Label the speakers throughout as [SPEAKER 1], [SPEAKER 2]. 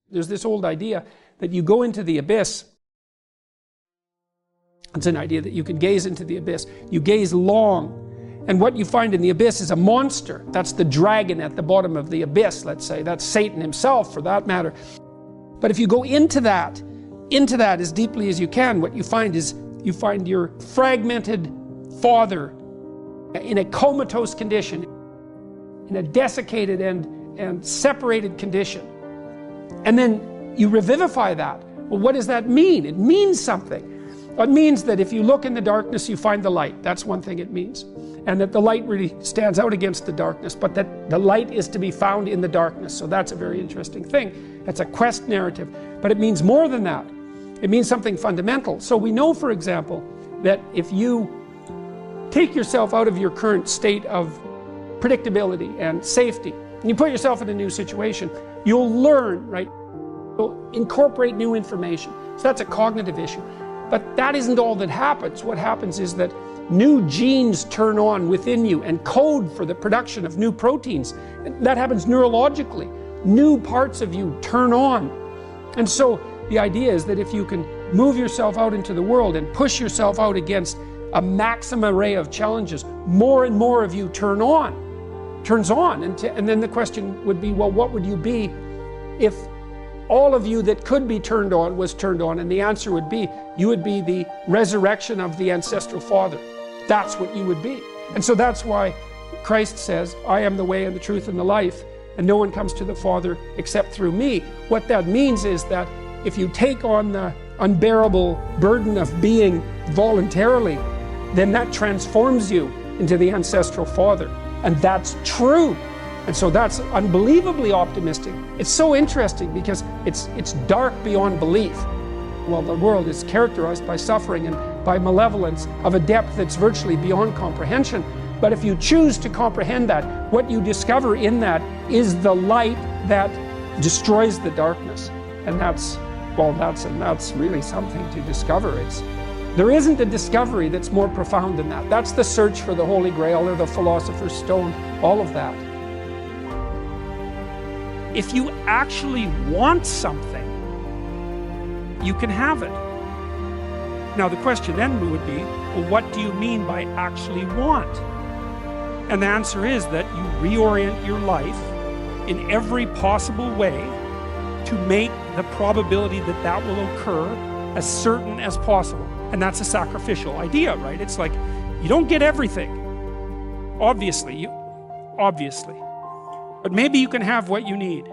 [SPEAKER 1] There's this old idea that you go into the abyss. It's an idea that you can gaze into the abyss. You gaze long, and what you find in the abyss is a monster. That's the dragon at the bottom of the abyss, let's say. That's Satan himself, for that matter. But if you go into that as deeply as you can, what you find is you find your fragmented father in a comatose condition, in a desiccated and separated condition. And then you revivify that. Well, what does that mean? It means something. It means that if you look in the darkness, you find the light. That's one thing it means. And that the light really stands out against the darkness, but that the light is to be found in the darkness. So that's a very interesting thing. That's a quest narrative. But it means more than that. It means something fundamental. So we know, for example, that if you take yourself out of your current state of predictability and safety, and you put yourself in a new situation, you'll learn, right? You'll incorporate new information. So that's a cognitive issue. But that isn't all that happens. What happens is that new genes turn on within you and code for the production of new proteins. That happens neurologically. New parts of you turn on. And so the idea is that if you can move yourself out into the world and push yourself out against a maximum array of challenges, more and more of you turns on. And then the question would be, well, what would you be if all of you that could be turned on was turned on? And the answer would be, you would be the resurrection of the ancestral father. That's what you would be. And so that's why Christ says, I am the way and the truth and the life, and no one comes to the Father except through me. What that means is that if you take on the unbearable burden of being voluntarily, then that transforms you into the ancestral father. And that's true. And so that's unbelievably optimistic. It's so interesting because it's dark beyond belief. Well, the world is characterized by suffering and by malevolence of a depth that's virtually beyond comprehension. But if you choose to comprehend that, what you discover in that is the light that destroys the darkness. And that's really something to discover. There isn't a discovery that's more profound than that. That's the search for the Holy Grail or the Philosopher's Stone, all of that. If you actually want something, you can have it. Now the question then would be, well, what do you mean by actually want? And the answer is that you reorient your life in every possible way to make the probability that that will occur as certain as possible. And that's a sacrificial idea, right? It's like, you don't get everything. Obviously. But maybe you can have what you need.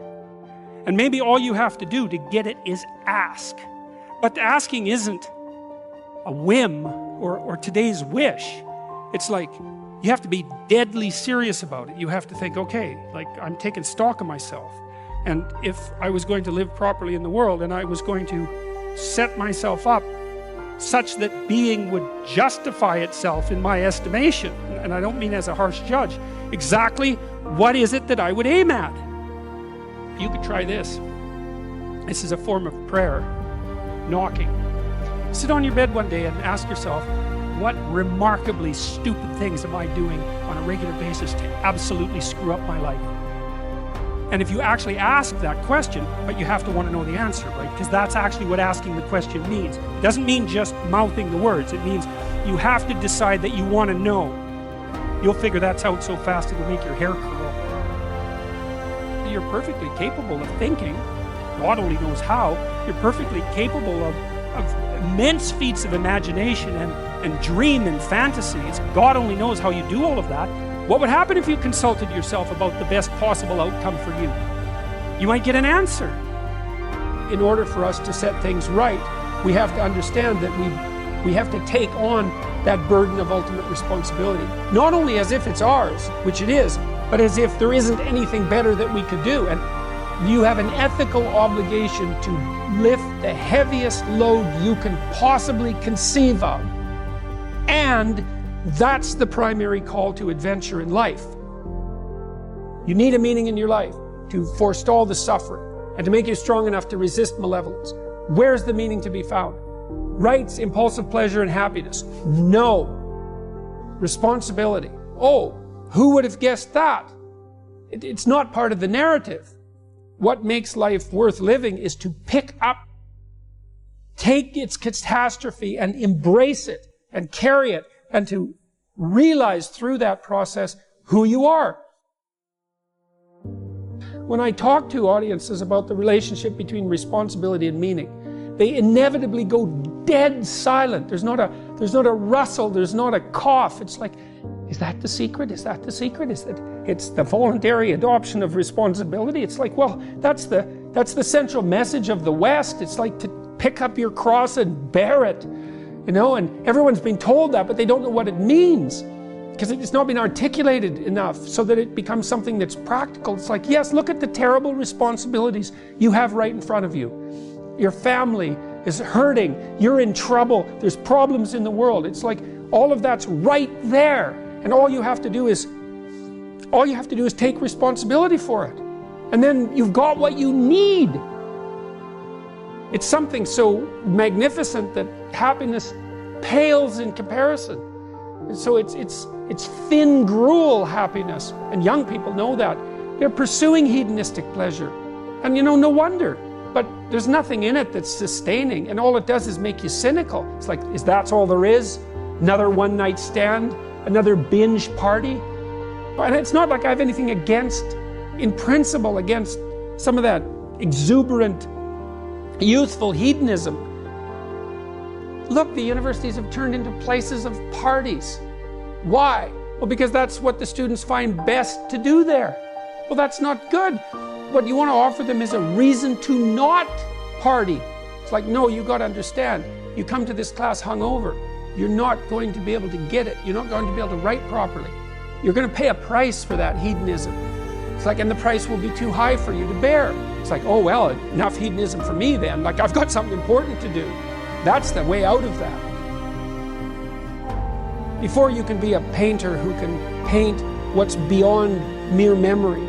[SPEAKER 1] And maybe all you have to do to get it is ask. But asking isn't a whim or today's wish. It's like, you have to be deadly serious about it. You have to think, okay, like I'm taking stock of myself. And if I was going to live properly in the world and I was going to set myself up such that being would justify itself in my estimation, and I don't mean as a harsh judge, exactly what is it that I would aim at? You could try this. This is a form of prayer, knocking. Sit on your bed one day and ask yourself, what remarkably stupid things am I doing on a regular basis to absolutely screw up my life? And if you actually ask that question, but you have to want to know the answer, right? Because that's actually what asking the question means. It doesn't mean just mouthing the words. It means you have to decide that you want to know. You'll figure that's out so fast it'll make your hair curl. You're perfectly capable of thinking. God only knows how. You're perfectly capable of immense feats of imagination and dream and fantasies. God only knows how you do all of that. What would happen if you consulted yourself about the best possible outcome for you? You might get an answer. In order for us to set things right, we have to understand that we have to take on that burden of ultimate responsibility. Not only as if it's ours, which it is, but as if there isn't anything better that we could do. And you have an ethical obligation to lift the heaviest load you can possibly conceive of. And that's the primary call to adventure in life. You need a meaning in your life to forestall the suffering and to make you strong enough to resist malevolence. Where's the meaning to be found? Rights, impulsive pleasure, and happiness? No. Responsibility? Oh, who would have guessed that? It's not part of the narrative. what makes life worth living is to pick up, take its catastrophe and embrace it and carry it, and to realize through that process who you are. When I talk to audiences about the relationship between responsibility and meaning, they inevitably go dead silent. There's not a rustle, there's not a cough. It's like, is that the secret? Is that the secret? Is that it's the voluntary adoption of responsibility? It's like, well, that's the central message of the West. It's like to pick up your cross and bear it, you know, and everyone's been told that, but they don't know what it means because it's not been articulated enough so that it becomes something that's practical. It's like, yes, look at the terrible responsibilities you have right in front of you. Your family is hurting, you're in trouble, there's problems in the world. It's like all of that's right there, and all you have to do is take responsibility for it, and then you've got what you need. It's something so magnificent that happiness pales in comparison. And so it's thin gruel happiness, and young people know that. They're pursuing hedonistic pleasure, and you know, no wonder. But there's nothing in it that's sustaining, and all it does is make you cynical. It's like, is that all there is? Another one-night stand? Another binge party? And it's not like I have anything in principle, against some of that exuberant, youthful hedonism. Look, the universities have turned into places of parties. Why? Well, because that's what the students find best to do there. Well, that's not good. What you want to offer them is a reason to not party. It's like, no, you got to understand, you come to this class hungover, you're not going to be able to get it. You're not going to be able to write properly. You're going to pay a price for that hedonism. It's like, and the price will be too high for you to bear. It's like, oh, well, enough hedonism for me then. Like, I've got something important to do. That's the way out of that. Before you can be a painter who can paint what's beyond mere memory,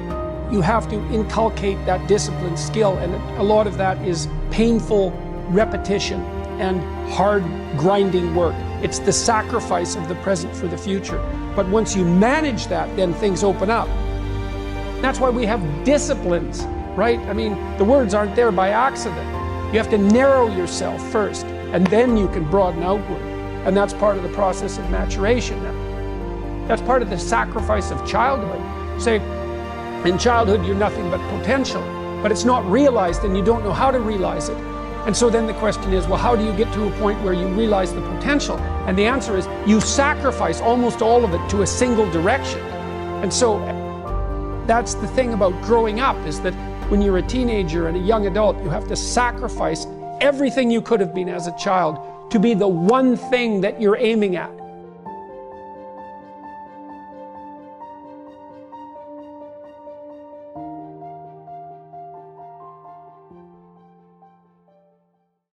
[SPEAKER 1] you have to inculcate that disciplined skill, and a lot of that is painful repetition and hard grinding work. It's the sacrifice of the present for the future. But once you manage that, then things open up. That's why we have disciplines, right? I mean, the words aren't there by accident. You have to narrow yourself first, and then you can broaden outward. And that's part of the process of maturation. That's part of the sacrifice of childhood. Say, in childhood, you're nothing but potential, but it's not realized, and you don't know how to realize it. And so then the question is, well, how do you get to a point where you realize the potential? And the answer is, you sacrifice almost all of it to a single direction. And so that's the thing about growing up, is that when you're a teenager and a young adult, you have to sacrifice everything you could have been as a child to be the one thing that you're aiming at.